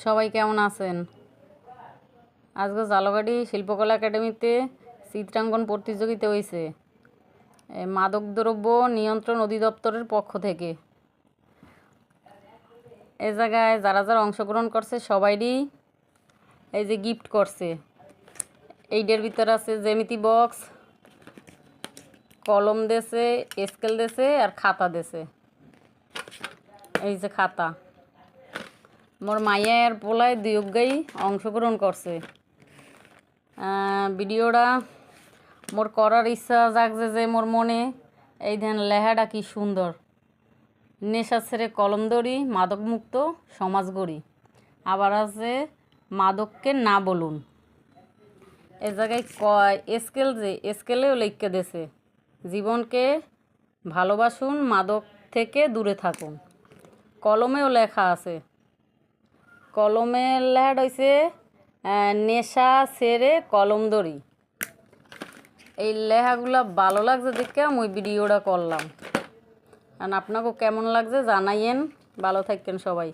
সবাই কেমন আছেন? আজকে জালগাড়ি শিল্পকলা একাডেমিতে চিত্রাঙ্কন প্রতিযোগিতা হয়েছে মাদকদ্রব্য নিয়ন্ত্রণ অধিদপ্তরের পক্ষ থেকে। এই জায়গায় যারা যারা অংশগ্রহণ করছে সবাইরই এই যে গিফট করছে। এইটার ভিতরে আছে জ্যামিতি বক্স, কলম দেছে, স্কেল দেছে আর খাতা দেছে। এই যে খাতা মোর মাইয়ার পোলায় দুয়োগাই অংশগ্রহণ করছে। ভিডিওটা মোর করার ইচ্ছা জাগছে যে মোর মনে এই ধ্যান লেহাটা কি সুন্দর। নেশা ছেড়ে কলম ধরি, মাদকমুক্ত সমাজ গড়ি। আবার আছে মাদককে না বলুন। এ জায়গায় স্কেল যে স্কেলেও লিখে দেছে জীবনকে ভালোবাসুন, মাদক থেকে দূরে থাকুন। কলমেও লেখা আছে, কলমের লেখাটা হয়েছে নেশা ছেড়ে কলম ধরি। এই লেখাগুলো ভালো লাগছে দেখে আমি ভিডিওটা করলাম। আর আপনাকেও কেমন লাগছে জানাইয়েন। ভালো থাকেন সবাই।